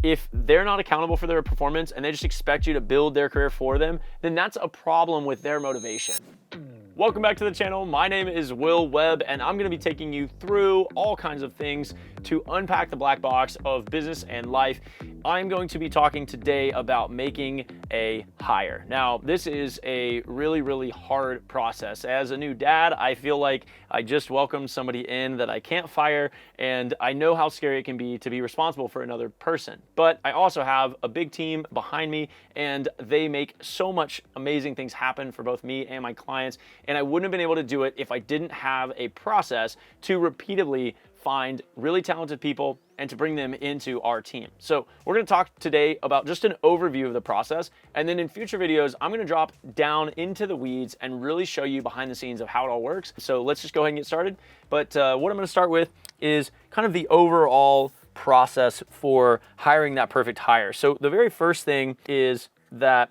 if they're not accountable for their performance and they just expect you to build their career for them, then that's a problem with their motivation. Welcome back to the channel. My name is Will Webb, and I'm gonna be taking you through all kinds of things to unpack the black box of business and life. I'm going to be talking today about making a hire. Now, this is a really hard process. As a new dad, I feel like I just welcomed somebody in that I can't fire, and I know how scary it can be to be responsible for another person. But I also have a big team behind me, and they make so much amazing things happen for both me and my clients, and I wouldn't have been able to do it if I didn't have a process to repeatedly find really talented people and to bring them into our team. So we're gonna talk today about just an overview of the process, and then in future videos, I'm gonna drop down into the weeds and really show you behind the scenes of how it all works. So let's just go ahead and get started. But what I'm gonna start with is kind of the overall process for hiring that perfect hire. So the very first thing is that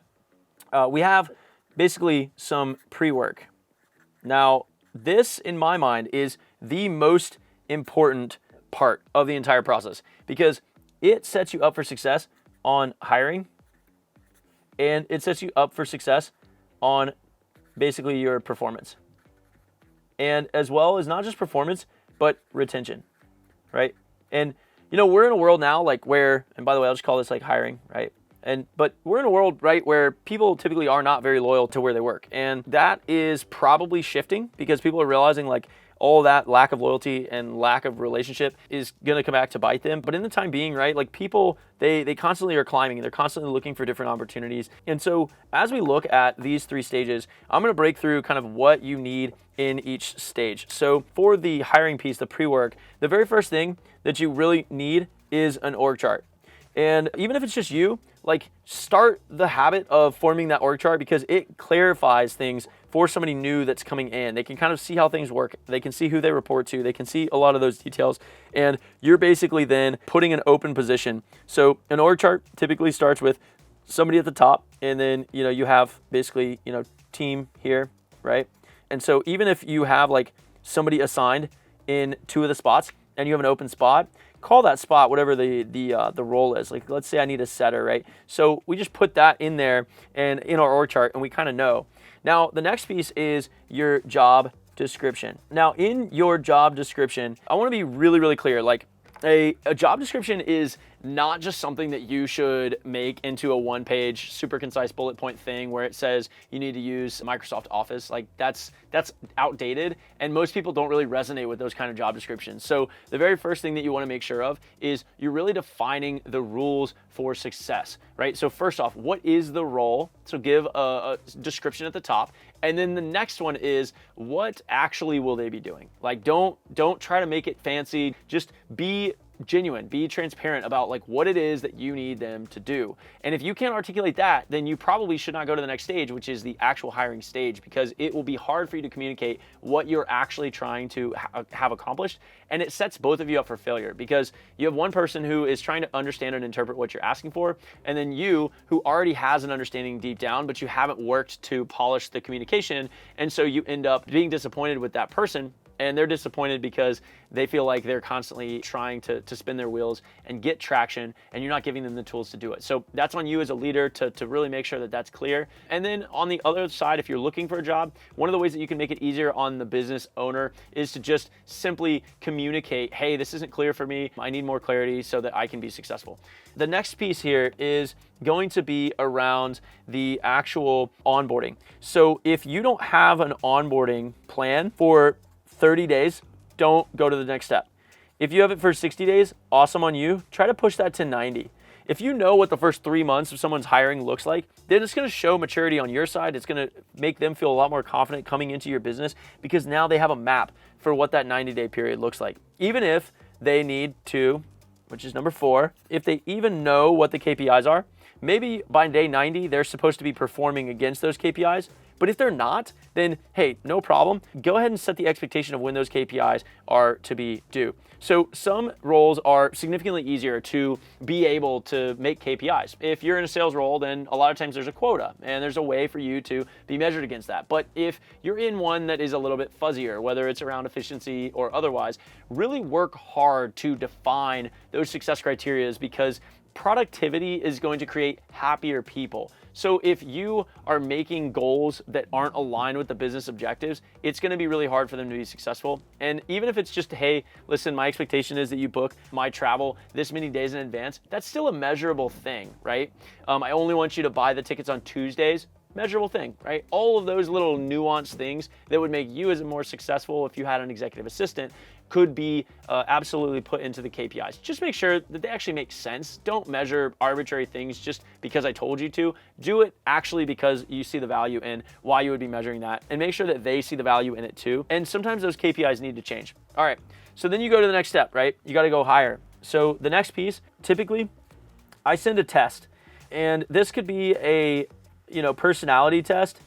we have basically some pre-work. Now, this, in my mind, is the most important part of the entire process because it sets you up for success on hiring, and it sets you up for success on basically your performance, and as well as not just performance but retention, right? And you know, we're in a world now like where, and by the way, I'll just call this like hiring, right? But we're in a world, right, where people typically are not very loyal to where they work. And that is probably shifting because people are realizing like all that lack of loyalty and lack of relationship is gonna come back to bite them. But in the time being, right, like people, they constantly are climbing, they're constantly looking for different opportunities. And so as we look at these three stages, I'm gonna break through kind of what you need in each stage. So for the hiring piece, the pre-work, the very first thing that you really need is an org chart. And even if it's just you, like start the habit of forming that org chart because it clarifies things for somebody new that's coming in. They can kind of see how things work. They can see who they report to. They can see a lot of those details. And you're basically then putting an open position. So an org chart typically starts with somebody at the top, and then, you know, you have basically, you know, team here, right? And so even if you have like somebody assigned in two of the spots and you have an open spot, call that spot whatever the role is. Like let's say I need a setter, right? So we just put that in there and in our org chart, and we kind of know. Now the next piece is your job description. Now in your job description, I want to be really clear. Like a job description is not just something that you should make into a one-page, super concise bullet point thing where it says you need to use Microsoft Office. Like that's outdated, and most people don't really resonate with those kind of job descriptions. So the very first thing that you want to make sure of is you're really defining the rules for success, right? So first off, what is the role? So give a description at the top, and then the next one is what actually will they be doing? Like don't try to make it fancy. Just be genuine, be transparent about like what it is that you need them to do. And if you can't articulate that, then you probably should not go to the next stage, which is the actual hiring stage, because it will be hard for you to communicate what you're actually trying to have accomplished. And it sets both of you up for failure because you have one person who is trying to understand and interpret what you're asking for, and then you who already has an understanding deep down, but you haven't worked to polish the communication. And so you end up being disappointed with that person. And they're disappointed because they feel like they're constantly trying to spin their wheels and get traction, and you're not giving them the tools to do it. So that's on you as a leader to really make sure that that's clear. And then on the other side, if you're looking for a job, one of the ways that you can make it easier on the business owner is to just simply communicate, hey, this isn't clear for me. I need more clarity so that I can be successful. The next piece here is going to be around the actual onboarding. So if you don't have an onboarding plan for 30 days, don't go to the next step. If you have it for 60 days, awesome on you. Try to push that to 90. If you know what the first 3 months of someone's hiring looks like, then it's going to show maturity on your side. It's going to make them feel a lot more confident coming into your business because now they have a map for what that 90-day period looks like. Even if they need to, which is number 4, if they even know what the KPIs are, maybe by day 90, they're supposed to be performing against those KPIs. But if they're not, then hey, no problem. Go ahead and set the expectation of when those KPIs are to be due. So some roles are significantly easier to be able to make KPIs. If you're in a sales role, then a lot of times there's a quota and there's a way for you to be measured against that. But if you're in one that is a little bit fuzzier, whether it's around efficiency or otherwise, really work hard to define those success criteria because productivity is going to create happier people. So if you are making goals that aren't aligned with the business objectives, it's going to be really hard for them to be successful. And even if it's just, hey, listen, my expectation is that you book my travel this many days in advance, that's still a measurable thing, right? I only want you to buy the tickets on Tuesdays. Measurable thing, right? All of those little nuanced things that would make you as a more successful if you had an executive assistant could be absolutely put into the KPIs. Just make sure that they actually make sense. Don't measure arbitrary things just because I told you to. Do it actually because you see the value in why you would be measuring that, and make sure that they see the value in it too. And sometimes those KPIs need to change. All right, so then you go to the next step, right? You gotta go higher. So the next piece, typically, I send a test, and this could be a personality test,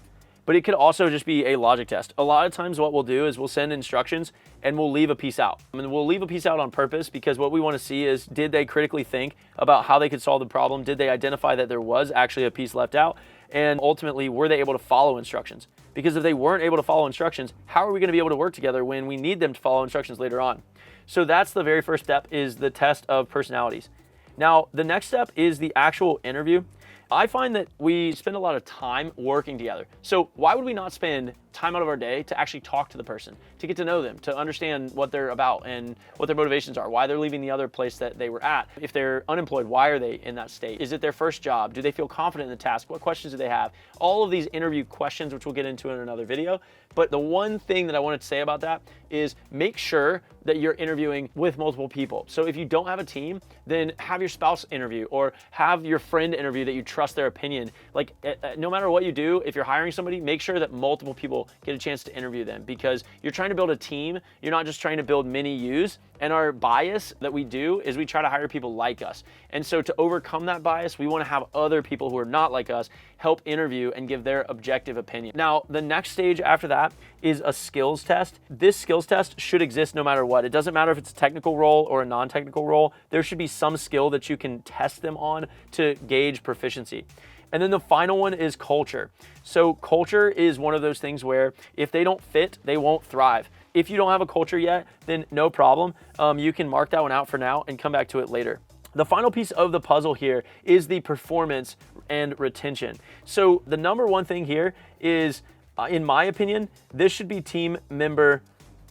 but it could also just be a logic test. A lot of times what we'll do is we'll send instructions and we'll leave a piece out. I mean, we'll leave a piece out on purpose because what we want to see is, did they critically think about how they could solve the problem? Did they identify that there was actually a piece left out? And ultimately, were they able to follow instructions? Because if they weren't able to follow instructions, how are we going to be able to work together when we need them to follow instructions later on? So that's the very first step, is the test of personalities. Now, the next step is the actual interview. I find that we spend a lot of time working together. So why would we not spend time out of our day to actually talk to the person, to get to know them, to understand what they're about and what their motivations are, why they're leaving the other place that they were at? If they're unemployed, why are they in that state? Is it their first job? Do they feel confident in the task? What questions do they have? All of these interview questions, which we'll get into in another video. But the one thing that I wanted to say about that is make sure that you're interviewing with multiple people. So if you don't have a team, then have your spouse interview or have your friend interview that you trust their opinion. Like no matter what you do, if you're hiring somebody, make sure that multiple people get a chance to interview them, because you're trying to build a team. You're not just trying to build mini yous. And our bias that we do is we try to hire people like us. And so to overcome that bias, we want to have other people who are not like us help interview and give their objective opinion. Now, the next stage after that is a skills test. This skills test should exist no matter what. It doesn't matter if it's a technical role or a non-technical role. There should be some skill that you can test them on to gauge proficiency. And then the final one is culture. So culture is one of those things where if they don't fit, they won't thrive. If you don't have a culture yet, then no problem. You can mark that one out for now and come back to it later. The final piece of the puzzle here is the performance and retention. So the number one thing here is, in my opinion, this should be team member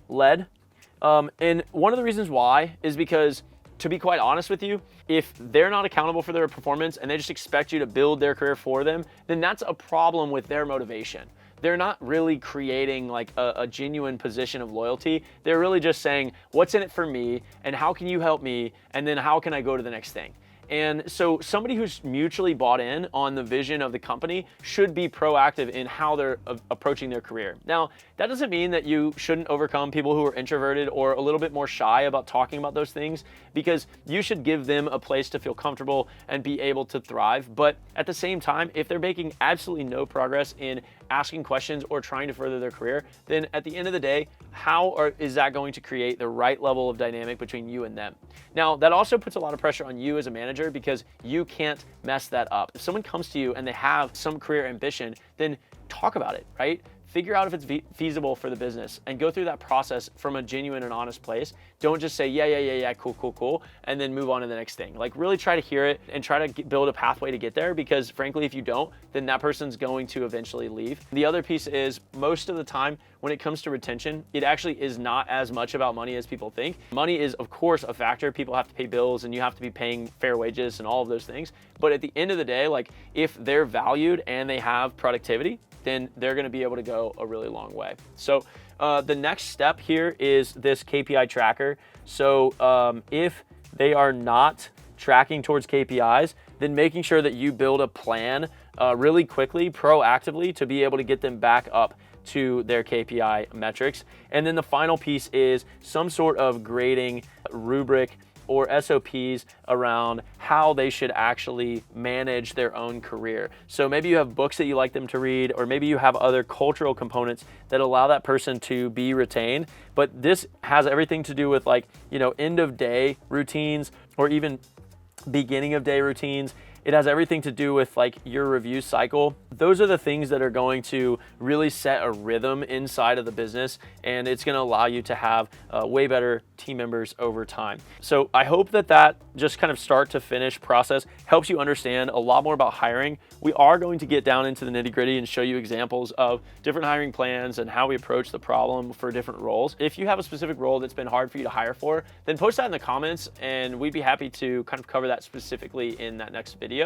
led. And one of the reasons why is because, to be quite honest with you, if they're not accountable for their performance and they just expect you to build their career for them, then that's a problem with their motivation. They're not really creating like a genuine position of loyalty. They're really just saying, what's in it for me and how can you help me? And then how can I go to the next thing? And so somebody who's mutually bought in on the vision of the company should be proactive in how they're approaching their career. Now, that doesn't mean that you shouldn't overcome people who are introverted or a little bit more shy about talking about those things, because you should give them a place to feel comfortable and be able to thrive. But at the same time, if they're making absolutely no progress in asking questions or trying to further their career, then at the end of the day, is that going to create the right level of dynamic between you and them? Now, that also puts a lot of pressure on you as a manager, because you can't mess that up. If someone comes to you and they have some career ambition, then talk about it, right? Figure out if it's feasible for the business and go through that process from a genuine and honest place. Don't just say, yeah, cool, and then move on to the next thing. Like really try to hear it and try to build a pathway to get there, because frankly, if you don't, then that person's going to eventually leave. The other piece is, most of the time when it comes to retention, it actually is not as much about money as people think. Money is of course a factor. People have to pay bills and you have to be paying fair wages and all of those things. But at the end of the day, like if they're valued and they have productivity, then they're going to be able to go a really long way. So the next step here is this KPI tracker. So if they are not tracking towards KPIs, then making sure that you build a plan really quickly, proactively, to be able to get them back up to their KPI metrics. And then the final piece is some sort of grading rubric or SOPs around how they should actually manage their own career. So maybe you have books that you like them to read, or maybe you have other cultural components that allow that person to be retained. But this has everything to do with, like, end of day routines or even beginning of day routines. It has everything to do with like your review cycle. Those are the things that are going to really set a rhythm inside of the business, and it's gonna allow you to have way better team members over time. So I hope that that just kind of start to finish process helps you understand a lot more about hiring. We are going to get down into the nitty-gritty and show you examples of different hiring plans and how we approach the problem for different roles. If you have a specific role that's been hard for you to hire for, then post that in the comments and we'd be happy to kind of cover that specifically in that next video.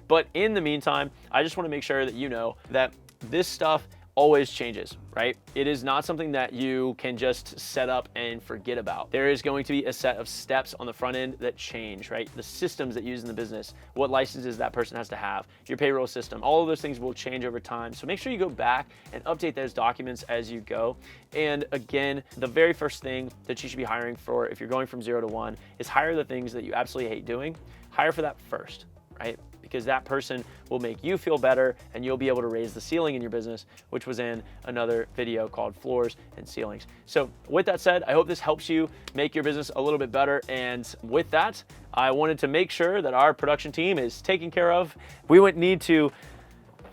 But in the meantime, I just want to make sure that you know that this stuff always changes, right? It is not something that you can just set up and forget about. There is going to be a set of steps on the front end that change, right? The systems that you use in the business, what licenses that person has to have, your payroll system, all of those things will change over time. So make sure you go back and update those documents as you go. And again, the very first thing that you should be hiring for if you're going from 0 to 1 is hire the things that you absolutely hate doing. Hire for that first, right? Because that person will make you feel better and you'll be able to raise the ceiling in your business, which was in another video called Floors and Ceilings. So with that said, I hope this helps you make your business a little bit better. And with that, I wanted to make sure that our production team is taken care of. We would need to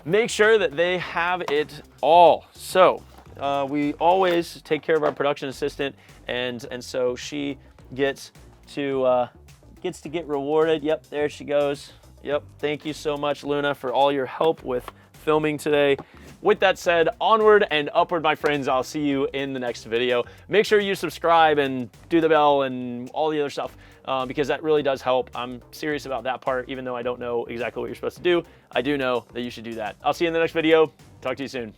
make sure that they have it all. So we always take care of our production assistant, and so she gets to get rewarded. Yep, there she goes. Yep, thank you so much, Luna, for all your help with filming today. With that said, onward and upward, my friends. I'll see you in the next video. Make sure you subscribe and do the bell and all the other stuff because that really does help. I'm serious about that part, even though I don't know exactly what you're supposed to do. I do know that you should do that. I'll see you in the next video. Talk to you soon.